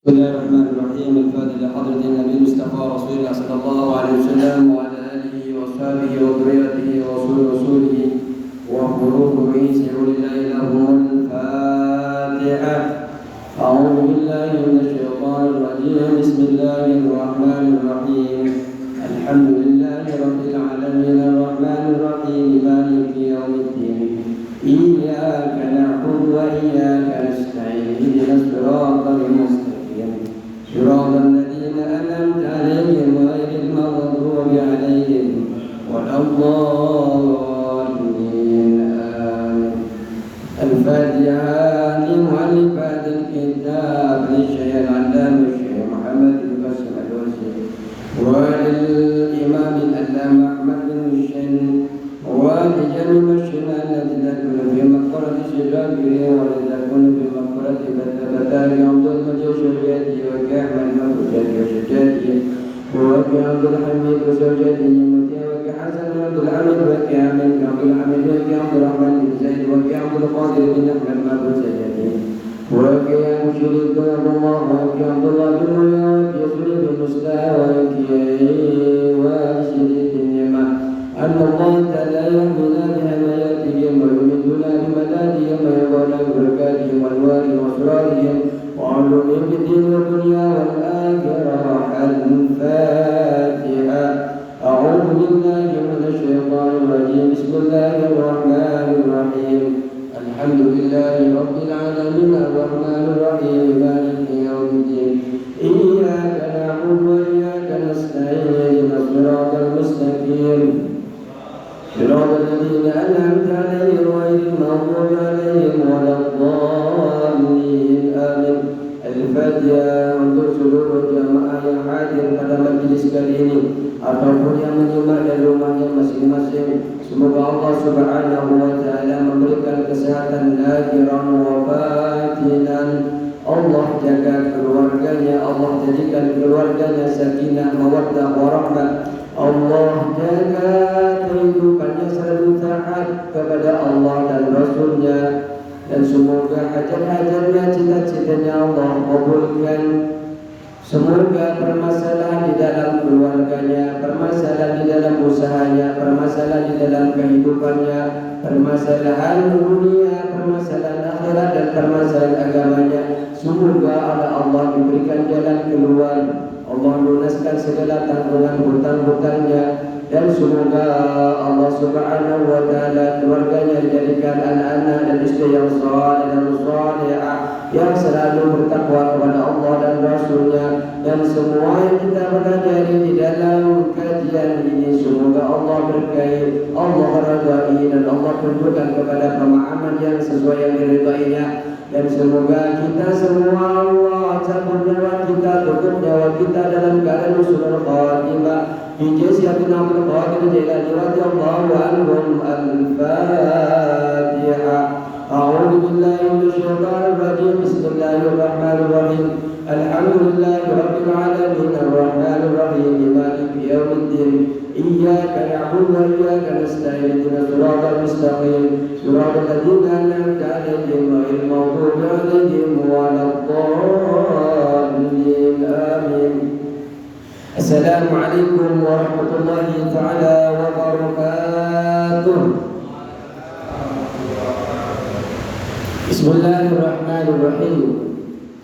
بسم الله الرحمن الرحيم. الفاتحة لحضرة النبي المصطفى رسول الله صلى الله عليه وسلم وعلى آله وأصحابه وذريته ورسوله وقلوب سعود الله لهم الفاتحة. أعوذ بالله من الشيطان الرجيم. بسم الله الرحمن الرحيم. الحمد لله رب العالمين الرحمن الرحيم مالك يوم الدين. إياك نعبد وإياك نستعين. اهدنا الصراط المستقيم صراط الذين أنعمت عليهم غير المغضوب عليهم ولا الضالين. آمين. الفاتحة لمؤلفات الكتاب للشيخ العلامة الشيخ محمد بن قاسم الوزير وللإمام العلامة أحمد بن الشن ولجميع الشمال التي تكون في مقبرة الشجاعي ولتكون في مقبرة فتبتال عبد المجيد الشجاعي وكأحمد المفروشات والشجاعي وكعبد الحميد وزوجته وكحسن عبد الحميد وكعمل عبد الحميد وكعبد الرحمن بن زيد وكعبد القادر بن أحمد المفروشات وكأمشريك بن عبد الله وكعبد الله بن مريم وكيسري بن مستعى وشريك النعمة أن الله تعالى يحمينا بحماياتهم ويمدنا بمدادهم ويضعنا ببركاتهم وأنوارهم وأسرارهم وعلومهم في الدين والدنيا والآخرة. الفاتحة. أعوذ بالله من الشيطان الرجيم. بسم الله الرحمن الرحيم. الحمد لله رب العالمين الرحمن الرحيم مالك يوم الدين. إياك نعبد وإياك نستعين. اهدنا الصراط المستقيم صراط الذين أنعمت عليهم غير المغضوب عليهم ولا الضالين. آمين. Al-Fatihah. Untuk seluruh jamaah yang hadir pada majlis kali ini ataupun yang menyimak dari rumahnya masing-masing, semoga Allah Subhanahu wa taala memberikan kesehatan lahiran wa batinan. Allah jaga keluarganya, Allah jadikan keluarganya sakinah mawaddah warahmah. Allah jaga kehidupannya selalu taat kepada Allah dan Rasulnya, dan semoga hajat-hajatnya, cita-citanya Allah kabulkan. Semoga permasalahan di dalam keluarganya, permasalahan di dalam usahanya, permasalahan di dalam kehidupannya, permasalahan dunia, permasalahan akhirat dan permasalahan agamanya, semoga Allah diberikan jalan keluar. Allah lunaskan segala tanggungan hutang-hutangnya, dan semoga Allah Subhanahu wa taala keluarganya dijadikan anak-anak dan istri yang saleh dan salihah yang selalu bertakwa kepada Allah dan Rasulnya. Dan semua yang kita pelajari di dalam kajian ini semoga Allah berkahi, Allah redai, dan Allah tunjukkan kepada pemahaman yang sesuai yang diridainya. Dan semoga kita semua Allah cabut nyawa kita, tutup nyawa kita dalam keadaan husnul khatimah. Bijazatin Abdul Qadir Jailani radhiyallahu anhum. Al-Fatihah. A'udzu billahi minasyaitonir rajim. Bismillahirrahmanirrahim. Alhamdulillahi rabbil alamin arrahmanir rahim maliki yaumiddin. Iyyaka na'budu wa iyyaka nasta'in. Ihdinas siratal mustaqim siratal ladzina an'amta 'alaihim ghairil maghdubi 'alaihim waladdallin. Amin. Assalamualaikum warahmatullahi ta'ala wabarakatuh. Bismillahirrahmanirrahim.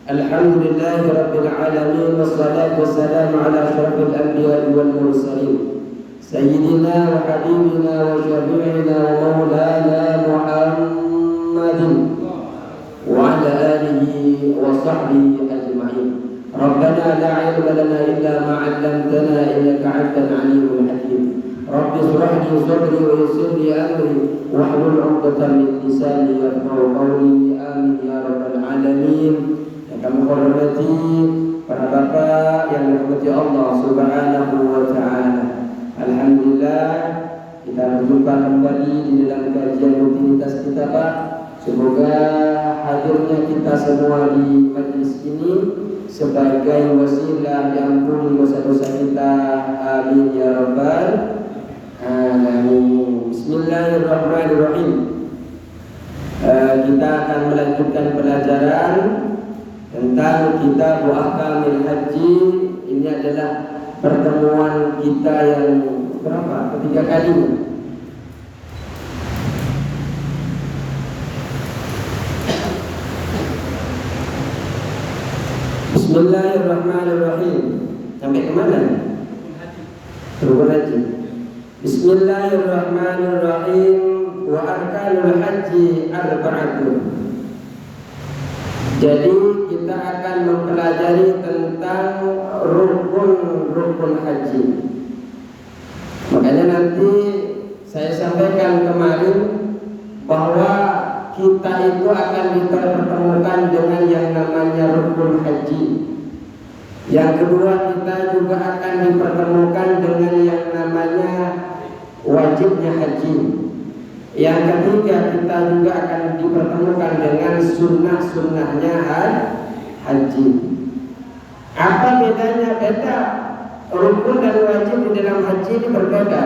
Alhamdulillahi rabbil alamin. Wassalatu wassalamu ala asyrafil anbiya'i wal mursalin Sayyidina wa habibina wa syafi'ina wa maulana Muhammadin wa ala alihi wa sahbihi ajma'in. Rabbana la ilma lana illa ma 'allamtana innaka 'antal 'alimul hakim. Rabbi shrah li sadri wa yassir li amri wahlul 'uqdatam min lisani yafqahu qawli. Amin ya rabbal alamin. Yang kami hormati para bapak yang dirahmati Allah Subhanahu wa taala. Alhamdulillah kita berjumpa kembali di dalam kajian rutinitas kita, Pak. Semoga hadirnya kita semua di majlis ini sebagai wasilah diampuni dosa-dosa kita. Amin ya rabbal alamin. Bismillahirrahmanirrahim. Kita akan melanjutkan pelajaran tentang kitab Ahkamil Haji. Ini adalah pertemuan kita yang berapa? Ketiga kalinya. Bismillahirrahmanirrahim. Sampai kemana? Rukun haji. Bismillahirrahmanirrahim. Wa arkanul haji arba'atun. Jadi kita akan mempelajari tentang rukun-rukun haji. Makanya nanti saya sampaikan kemarin bahwa kita itu akan dipertemukan dengan yang namanya rukun haji. Yang kedua, kita juga akan dipertemukan dengan yang namanya wajibnya haji. Yang ketiga, kita juga akan dipertemukan dengan sunnah-sunnahnya haji. Apa bedanya? Beda. Rukun dan wajib di dalam haji ini berbeda.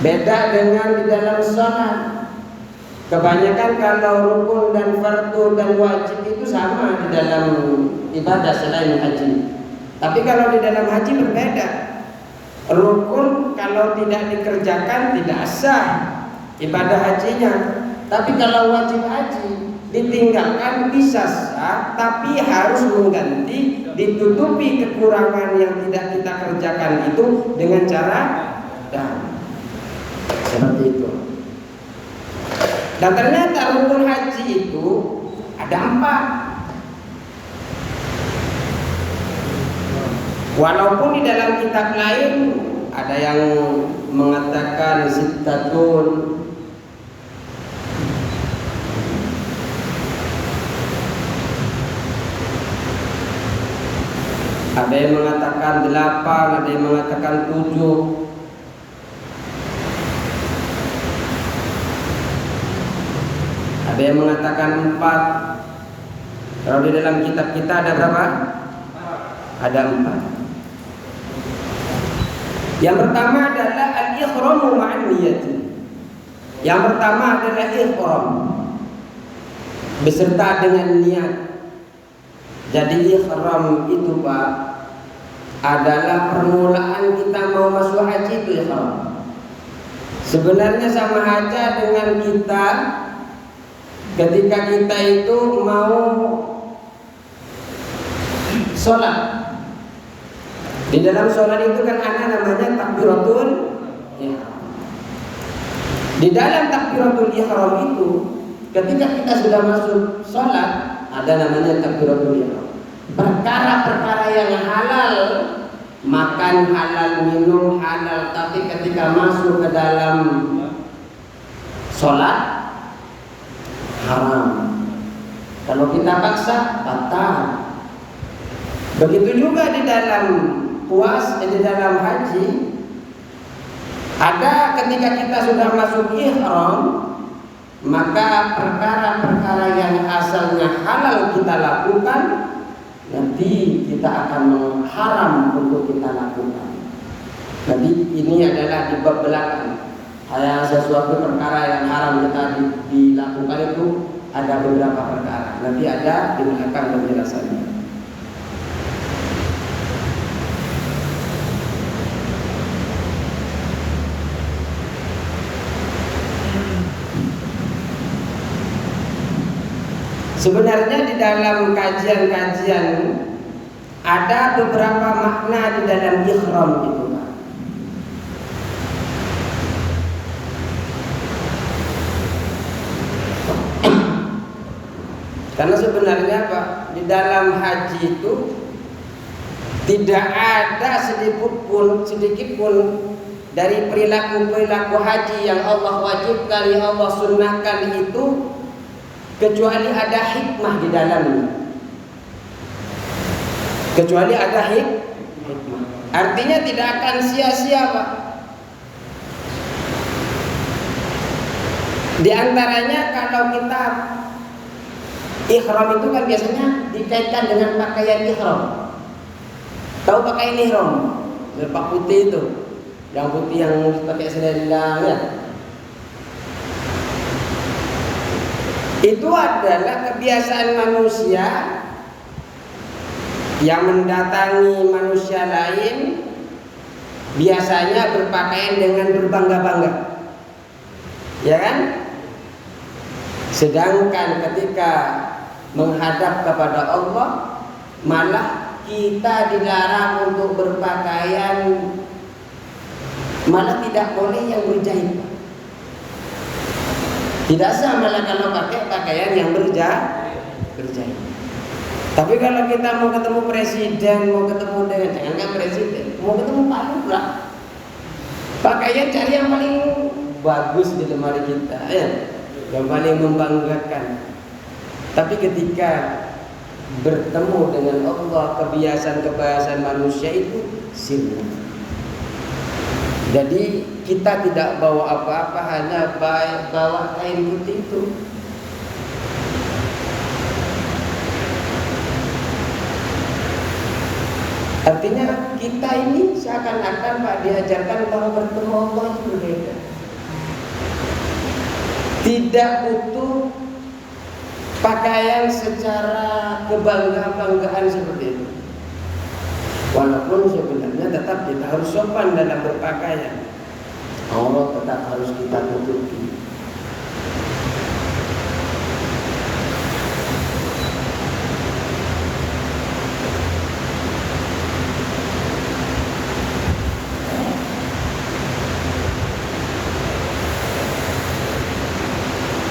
Beda dengan di dalam sholat. Kebanyakan kalau rukun dan fardu dan wajib itu sama di dalam ibadah selain haji. Tapi kalau di dalam haji berbeda. Rukun kalau tidak dikerjakan tidak sah ibadah hajinya. Tapi kalau wajib haji ditinggalkan bisa sah, tapi harus mengganti, ditutupi kekurangan yang tidak kita kerjakan itu dengan cara seperti itu. Dan ternyata rukun haji itu ada 4. Walaupun di dalam kitab lain ada yang mengatakan sittatun, ada yang mengatakan 8, ada yang mengatakan 7. Ada yang mengatakan 4. Kalau di dalam kitab kita ada berapa? Ada 4. Yang pertama adalah al-ikhramu ma'an niyati. Yang pertama adalah ikhram beserta dengan niat. Jadi ikhram itu Pak adalah permulaan kita mau masuk haji, itu ikhram. Sebenarnya sama aja dengan kita ketika kita itu mau sholat. Di dalam sholat itu kan ada namanya takbiratul ihram. Di dalam takbiratul ihram itu ketika kita sudah masuk sholat ada namanya takbiratul ihram. Perkara-perkara yang halal, makan halal, minum halal, tapi ketika masuk ke dalam sholat haram. Kalau kita paksa batal. Begitu juga di dalam di dalam haji ada ketika kita sudah masuk ihram, maka perkara-perkara yang asalnya halal kita lakukan nanti kita akan haram untuk kita lakukan. Jadi ini adalah di bab belakang. Sesuatu perkara yang haram kita dilakukan itu ada beberapa perkara. Nanti ada di belakang penjelasannya. Sebenarnya di dalam kajian-kajian ada beberapa makna di dalam ihram itu, Pak. Karena sebenarnya Pak, di dalam haji itu tidak ada sedikit pun dari perilaku haji yang Allah wajibkan, yang Allah sunnahkan itu kecuali ada hikmah di dalamnya. Kecuali ada hikmah. Artinya tidak akan sia-sia, Pak. Di antaranya kalau kita ihram itu kan biasanya dikaitkan dengan pakaian ihram. Tahu pakaian ihram? Pak putih itu. Yang putih yang pakai selendang ya. Itu adalah kebiasaan manusia yang mendatangi manusia lain biasanya berpakaian dengan berbangga-bangga, ya kan? Sedangkan ketika menghadap kepada Allah, malah kita dilarang untuk berpakaian, malah tidak boleh yang berjahit. Tidak sah malah kalau pakai pakaian yang berjahit. Tapi kalau kita mau ketemu presiden, mau ketemu dengan, jangankan presiden, mau ketemu Pak Lurah, pakaian cari yang paling bagus di lemari kita, ya, yang paling membanggakan. Tapi ketika bertemu dengan Allah, kebiasaan-kebiasaan manusia itu sirna. Jadi kita tidak bawa apa-apa, hanya bawa kain putih itu. Artinya kita ini seakan-akan Pak diajarkan bahwa bertemu Allah itu berbeda. Tidak butuh pakaian secara kebanggaan seperti itu. Walaupun sebenarnya tetap kita harus sopan dalam berpakaian. Aurat tetap harus kita tutupi.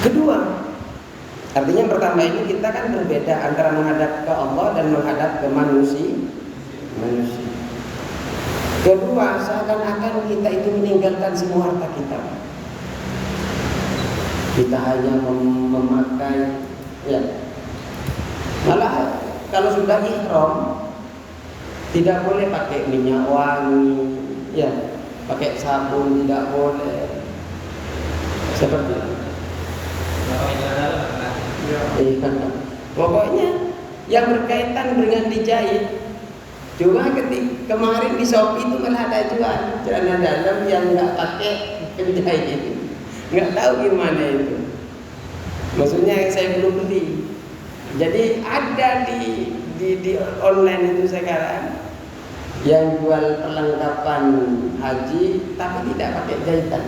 Kedua, artinya yang pertama ini kita kan berbeda antara menghadap ke Allah dan menghadap ke manusia. Kedua, seakan-akan kita itu meninggalkan semua harta kita. Kita hanya memakai, ya. Malah kalau sudah ihram tidak boleh pakai minyak wangi, ya, pakai sabun tidak boleh. Seperti itu. Pokoknya yang berkaitan dengan dijahit. Cuma kemarin di Shopee itu malah ada jual celana dalam yang nggak pakai penjahit itu. Nggak tahu gimana itu. Maksudnya saya belum beli. Jadi ada di online itu sekarang yang jual perlengkapan haji tapi tidak pakai jahitan.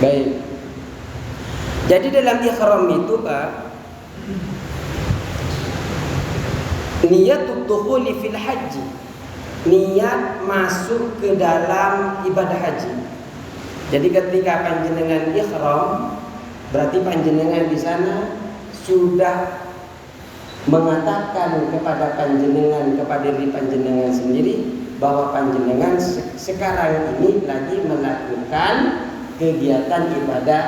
Baik. Jadi dalam ihram itu Pak, niyatut dukhuli fil haji, niat masuk ke dalam ibadah haji. Jadi ketika panjenengan ihram, berarti panjenengan di sana sudah mengatakan kepada panjenengan, kepada diri panjenengan sendiri bahwa panjenengan sekarang ini lagi melakukan kegiatan ibadah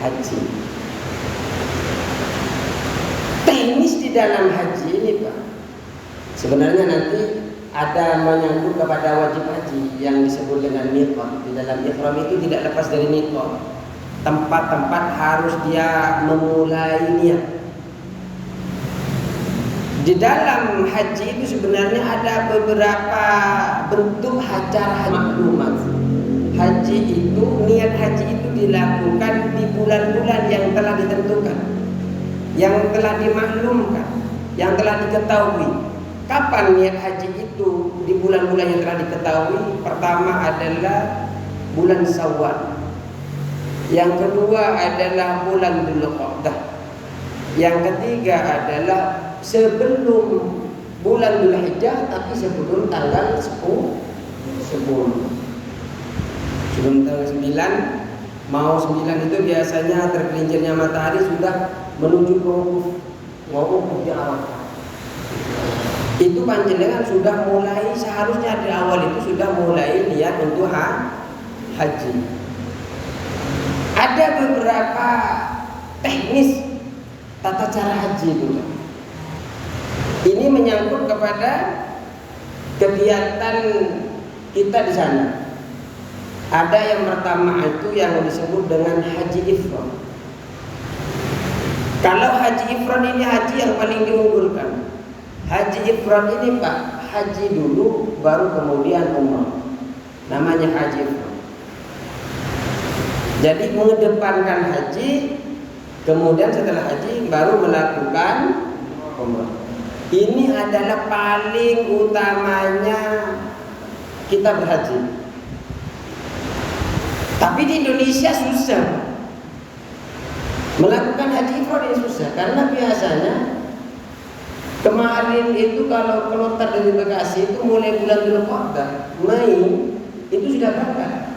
haji. Teknis di dalam haji ini Pak, sebenarnya nanti ada menyangkut kepada wajib haji yang disebut dengan miqat. Di dalam ihram itu tidak lepas dari miqat. Tempat-tempat harus dia memulai niat. Di dalam haji itu sebenarnya ada beberapa bentuk acara maklumat. Haji itu, niat haji itu dilakukan di bulan-bulan yang telah ditentukan, yang telah dimaklumkan, yang telah diketahui. Kapan niat haji itu di bulan-bulan yang telah diketahui? Pertama adalah bulan Syawal. Yang kedua adalah bulan Dzulqa'dah. Yang ketiga adalah sebelum bulan Dzulhijjah tapi sebelum tanggal 10. Sebelum tanggal 9, mau 9 itu biasanya tergelincirnya matahari sudah menuju ke wukuf di Arafah. Itu panjenengan sudah mulai, seharusnya di awal itu sudah mulai niat untuk haji. Ada beberapa teknis tata cara haji itu. Ini menyangkut kepada kegiatan kita di sana. Ada yang pertama itu yang disebut dengan haji ifrad. Kalau haji ifrad ini haji yang paling diunggulkan. Haji ifrad ini Pak, haji dulu baru kemudian umrah. Namanya haji ifrad. Jadi mengedepankan haji, kemudian setelah haji baru melakukan umrah. Ini adalah paling utamanya kita berhaji. Tapi di Indonesia susah melakukan haji ifrad, ini susah karena biasanya kemarin itu kalau keluar dari Bekasi itu mulai bulan Dzulqa'dah, Mei itu sudah berangkat.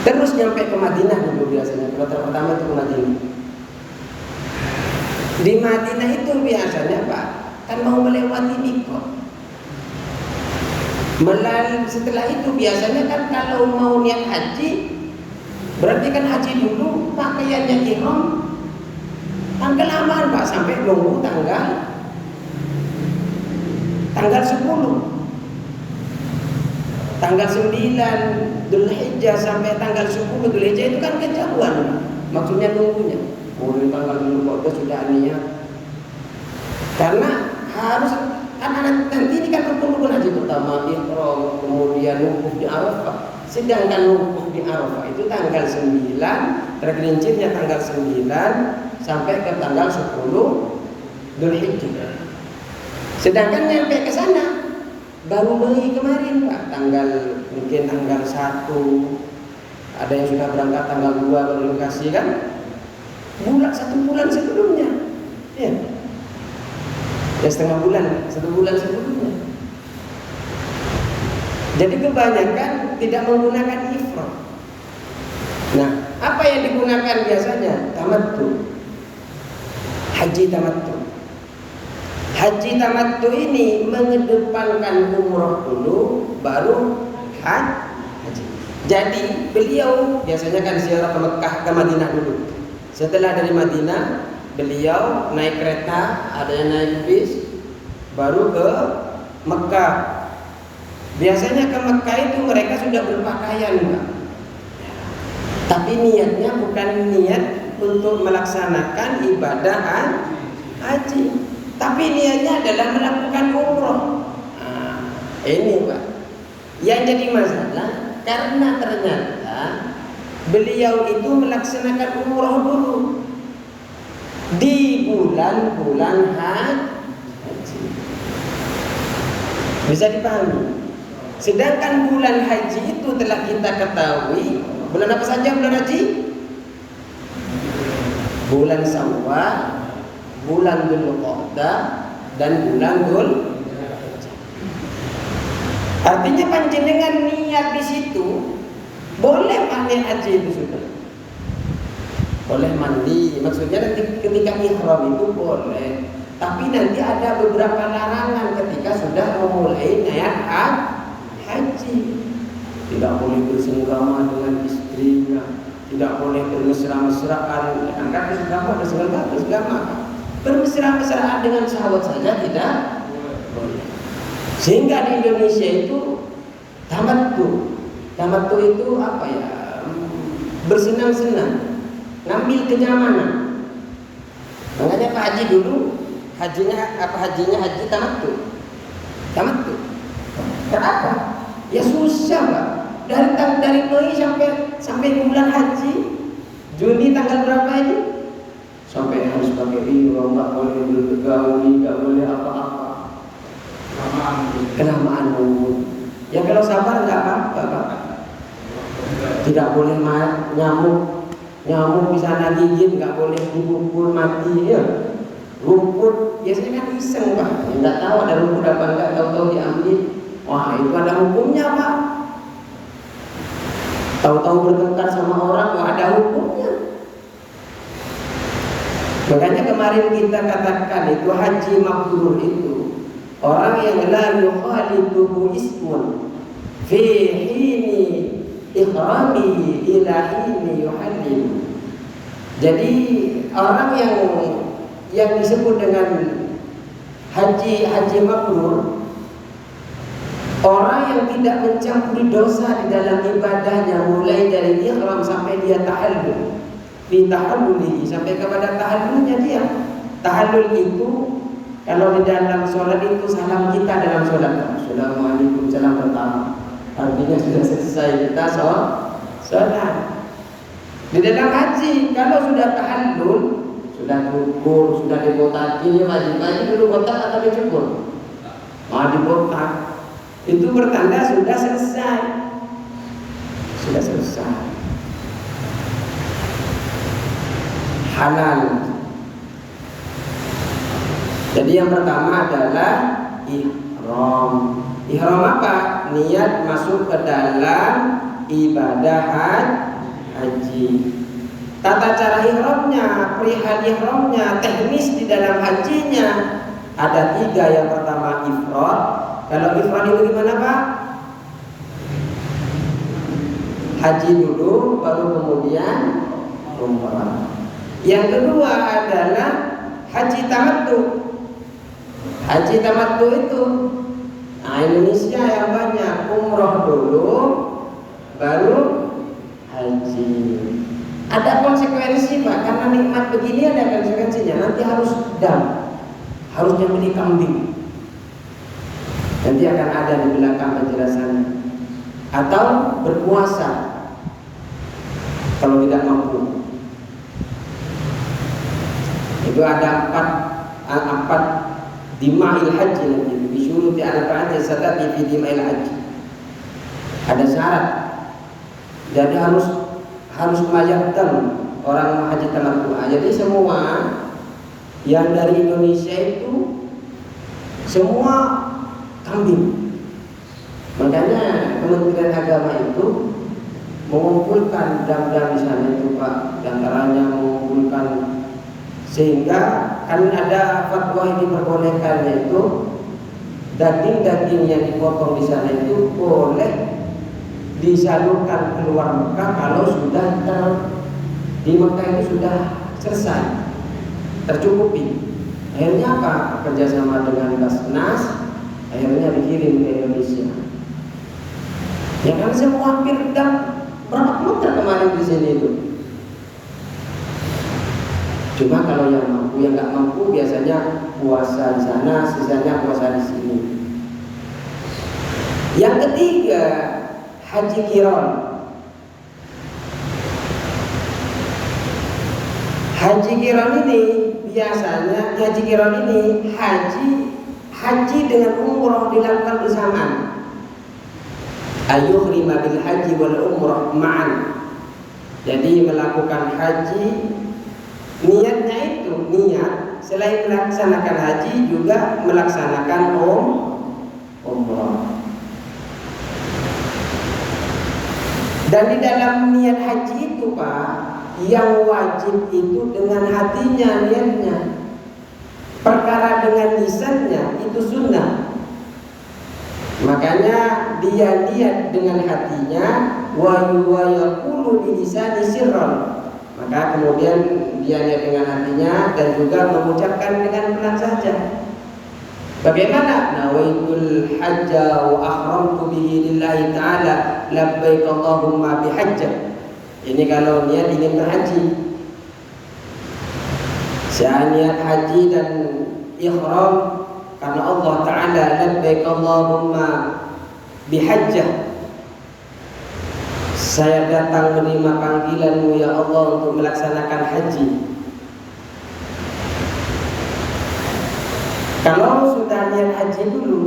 Terus nyampe ke Madinah dulu biasanya. Kloter pertama itu ke Madinah. Di Madinah itu biasanya Pak, kan mau melewati mikot. Setelah itu biasanya kan kalau mau niat haji, berarti kan haji dulu pakaiannya ihram tanggal aman Pak, sampai nunggu tanggal 10. Tanggal 9 Dzulhijjah sampai tanggal 10 Dzulhijjah itu kan kejauhan, maksudnya nunggunya. Mulai tanggal 14 sudah niat. Karena harus anak-anak nanti ini kan rukun haji pertama ihram, kemudian wukuf di Arafah. Sedangkan wukuf di Arafah itu tanggal 9, tergelincirnya tanggal 9 sampai ke tanggal 10 Dzulhijjah. Sedangkan nyampe ke sana baru Mei kemarin Pak, mungkin tanggal 1, ada yang sudah berangkat tanggal 2 baru dikasih kan, 1 bulan sebelumnya, ya setengah bulan, 1 bulan sebelumnya. Jadi kebanyakan tidak menggunakan ifrad. Nah, apa yang digunakan biasanya? Tamattu, haji tamattu. Haji tamattu ini mengedepankan umroh dulu, baru haji. Jadi beliau biasanya kan ziarah ke Mekah, ke Madinah dulu. Setelah dari Madinah, beliau naik kereta, ada yang naik bis, baru ke Mekah. Biasanya ke Mekah itu mereka sudah berpakaian, Pak. Tapi niatnya bukan niat untuk melaksanakan ibadah haji, tapi niatnya adalah melakukan umroh. Ini Pak, yang jadi masalah karena ternyata beliau itu melaksanakan umroh dulu di bulan-bulan haji. Bisa dipahami? Sedangkan bulan haji itu telah kita ketahui, bulan apa saja bulan haji? Bulan Syawal, bulan Dzulqa'dah, dan bulan Dzulhijjah. Artinya panjenengan niat di situ boleh mandi haji itu sudah. Boleh mandi, maksudnya nanti ketika ihram itu boleh. Tapi nanti ada beberapa larangan ketika sudah memulai niat haji. Tidak boleh bersenggama dengan istrinya, tidak boleh bermesra-mesraan. Angkat bersenggama. Bermesra-mesraan dengan sahabat saja tidak boleh. Sehingga di Indonesia itu tamattu. Tamattu itu apa ya? Bersenang-senang, ngambil kenyamanan. Makanya Pak Haji dulu, haji tamattu. Tamattu. Kenapa? Ya susah Pak. Dari Mei sampai bulan haji Juni tanggal berapa ini? Sampai harus pakai ihram, nggak boleh bergauli, nggak boleh apa-apa. Kelamaan nunggu. Ya kalau sabar nggak apa-apa Pak. Tidak boleh nyamuk bisa nagigin, nggak boleh dipukul mati ya. Rumput biasanya kan iseng Pak, nggak tahu ada rumput apa nggak, tahu-tahu diambil. Wah itu ada hukumnya Pak. Tahu-tahu bertengkar sama orang, wah ada hukumnya. Makanya kemarin kita katakan itu haji mabrur itu orang yang la yukhaliduhu ismun fi hini ihramihi ila hini yuhallim. Jadi orang yang disebut dengan haji mabrur, orang yang tidak mencampuri dosa di dalam ibadahnya mulai dari ihram sampai dia tahallul. Di tahallul sampai kepada tahallulnya dia. Tahallul itu kalau di dalam sholat itu salam kita dalam sholat. Assalamualaikum, salam pertama. Artinya sudah selesai kita Salat. Di dalam haji kalau sudah tahallul, sudah cukur, sudah dibotaki, wajib dulu botak atau dicukur? Dibotak. Itu bertanda sudah selesai. Sudah selesai. Halal. Jadi yang pertama adalah ihram. Ihram apa? Niat masuk ke dalam ibadah haji. Tata cara ihramnya, perihal ihramnya, teknis di dalam hajinya ada 3. Yang pertama ifrad. Kalau ifrad itu gimana Pak? Haji dulu, baru kemudian umrah. Yang kedua adalah haji tamattu. Haji tamattu itu Indonesia yang banyak, umrah dulu baru haji. Ada konsekuensi Pak, karena nikmat begini ada konsekuensinya. Nanti harus harus nyembelih kambing. Nanti akan ada di belakang penjelasannya. Atau berpuasa kalau tidak mampu. Itu ada 4 dima'il haji nanti. Bisyuruti arba'ati sadaqi fi dima'il haji. Ada syarat. Jadi harus mayatkan orang haji tamattu. Jadi semua yang dari Indonesia itu semua kambing. Makanya Kementerian Agama itu mengumpulkan dam-dam di sana itu Pak, diantaranya mengumpulkan sehingga kan ada fatwa yang diperbolehkan, yaitu daging-daging yang dipotong di sana itu boleh disalurkan keluar Mekah kalau sudah di Mekah itu sudah selesai, tercukupi. Akhirnya apa? Kerjasama dengan Basnas, akhirnya dikirim ke Indonesia. Ya kan saya mau hampir berapa kilometer kemarin di sini itu. Cuma kalau yang mampu, yang nggak mampu biasanya puasa di sana, sisanya puasa di sini. Yang ketiga, haji qiran. Haji qiran ini biasanya haji dengan umrah dilakukan bersamaan. Ayuhrima bil haji wal umrah ma'an. Jadi melakukan haji, niatnya itu niat selain melaksanakan haji juga melaksanakan umrah. Dan di dalam niat haji itu Pak, yang wajib itu dengan hatinya niatnya. Perkara dengan lisannya itu sunnah. Makanya dia niat dengan hatinya, wa yaqulu bi lisani sirran. Maka kemudian dia niat dengan hatinya dan juga mengucapkan dengan pelan saja. Bagaimana? Nawaitul hajja wa ahramtu bihi lillahi ta'ala labbaik Allahumma bihajjah. Ini kalau niat ingin berhaji. Saya niat haji dan ihram karena Allah Ta'ala labbaik Allahumma bihajjah. Saya datang menerima panggilanmu ya Allah untuk melaksanakan haji. Kalau sudah niat haji dulu,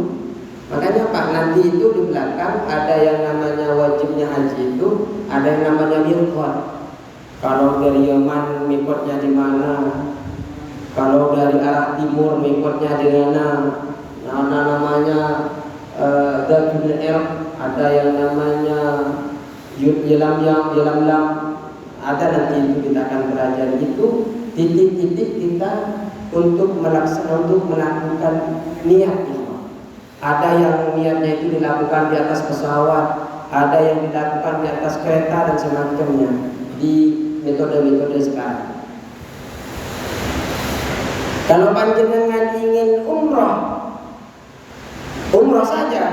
makanya Pak, nanti itu di belakang ada yang namanya wajibnya haji itu, ada yang namanya miqat. Kalau dari Yaman miqatnya di mana? Kalau dari arah timur miqatnya di mana? Namanya Datul ada yang namanya Yelamlam, ada nanti itu kita akan belajar itu titik-titik kita untuk melakukan niat ihram. Ada yang niatnya itu dilakukan di atas pesawat, ada yang dilakukan di atas kereta dan semacamnya di metode-metode sekarang. Kalau panjenengan ingin umrah saja,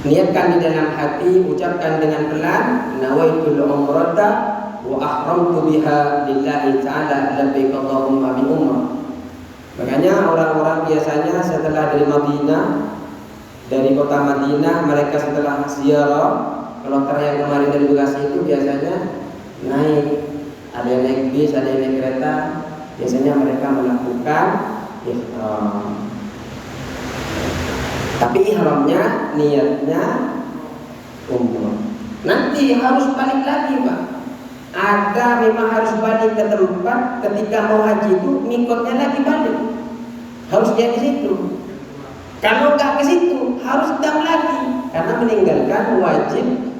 niatkan di dalam hati, ucapkan dengan pelan, nawaitul umrata wa ahramtu biha lillahi ta'ala labbaik Allahumma bi umrah. Makanya orang-orang biasanya setelah dari Madinah, dari kota Madinah, mereka setelah ziarah kloter yang kemarin dari Bekasi itu biasanya naik, ada yang naik bis, ada yang naik kereta. Biasanya mereka melakukan ihram. Tapi ihramnya niatnya umroh. Nanti harus balik lagi, Pak. Ada memang harus balik ke tempat ketika mau haji itu mikotnya lagi balik. Harus dia di situ. Kalau nggak ke situ harus datang lagi karena meninggalkan wajibnya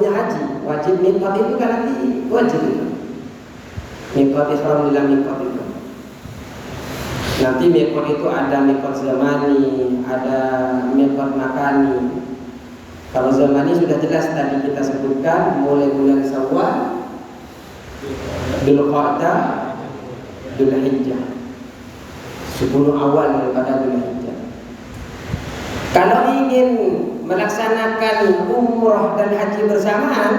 haji. Wajib mikot itu kan nanti wajib itu. Mikot ihram dalam mikot itu. Nanti mikot itu ada mikot zamani, ada mikot makani. Kalau zamani sudah jelas tadi kita sebutkan, mulai bulan Syawal, Dzulqa'dah, Dzulhijjah, 10 awal daripada Dzulhijjah. Kalau ingin melaksanakan umrah dan haji bersamaan,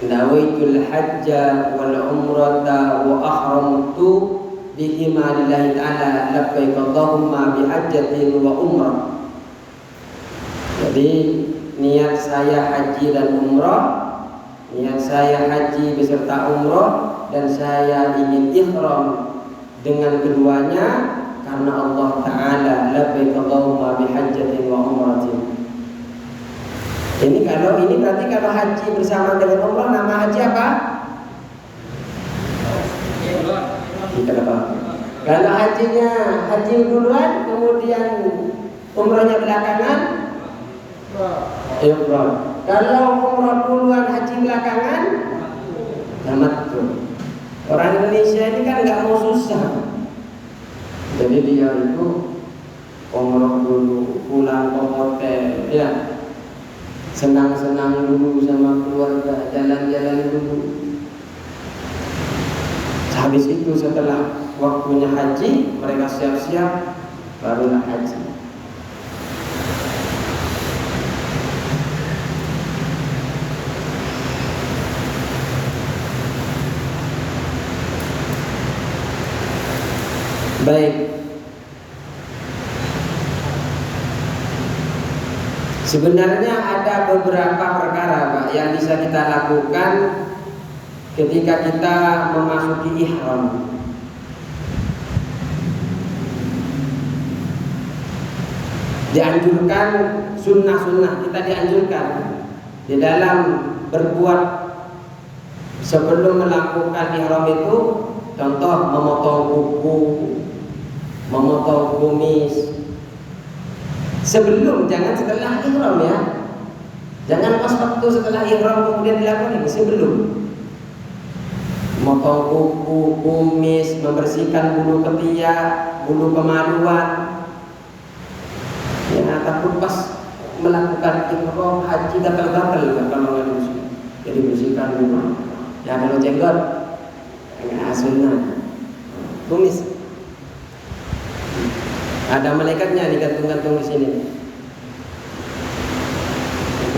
nawaitul hajja wal umrata wa ahramtu bihima lillahi ta'ala labbaik Allahumma bihajjatin wa umrah. Jadi niat saya haji dan umrah, niat saya haji beserta umrah, dan saya ingin ihram dengan keduanya karena Allah Ta'ala labbaik Allahumma bihajjatin wa umratin. Ini berarti kalau haji bersama dengan umrah nama haji apa? Kalau hajinya haji duluan kemudian umrahnya belakangan, ihram. Kalau umrah duluan haji belakangan, tamattu. Orang Indonesia ini kan nggak mau susah. Jadi dia itu umrah dulu, pulang ke hotel, ya senang-senang dulu sama keluarga, jalan-jalan dulu. Habis itu setelah waktunya haji, mereka siap-siap barulah haji. Baik. Sebenarnya ada beberapa perkara, Pak, yang bisa kita lakukan ketika kita memasuki ihram. Dianjurkan sunnah-sunnah, kita dianjurkan di dalam berbuat sebelum melakukan ihram itu, contoh memotong kuku, memotong kumis. Sebelum, jangan setelah ihram ya. Jangan pas waktu setelah ihram kemudian dilakukan ini, sebelum. Memotong kuku, kumis, membersihkan bulu ketiak, bulu kemaluan. Ya, takut pas melakukan ihram haji gatal-gatal kalau nggak bersih. Jadi bersihkan dulu. Ya kalau jenggot, ya sunnah. Kumis. Ada malaikatnya digantung-gantung di sini.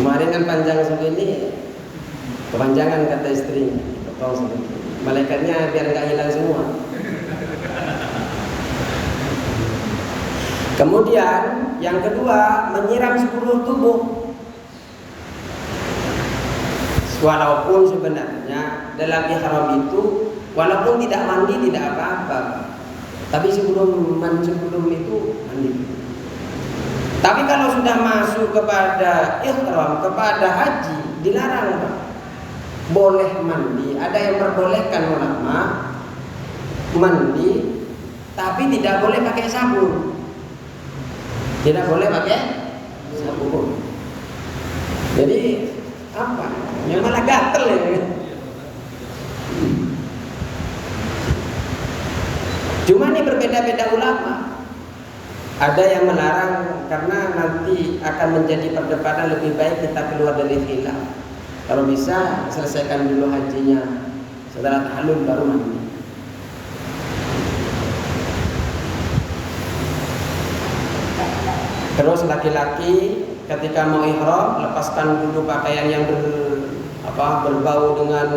Kemarin kan panjang segini, kepanjangan kata istrinya. Malaikatnya biar nggak hilang semua. Kemudian yang kedua, menyiram seluruh tubuh. Walaupun sebenarnya dalam ihram itu, walaupun tidak mandi tidak apa-apa. Tapi sebelum itu mandi. Tapi kalau sudah masuk kepada ihram, kepada haji, dilarang, Pak. Boleh mandi. Ada yang memperbolehkan ulama mandi, tapi tidak boleh pakai sabun. Tidak boleh pakai sabun. Jadi apa? Yang malah gatel ya. Cuma ini berbeda-beda ulama. Ada yang melarang karena nanti akan menjadi perdebatan, lebih baik kita keluar dari khilaf. Kalau bisa selesaikan dulu hajinya, setelah tahallul baru mandi. Terus laki-laki ketika mau ihram, lepaskan dulu pakaian yang berbau dengan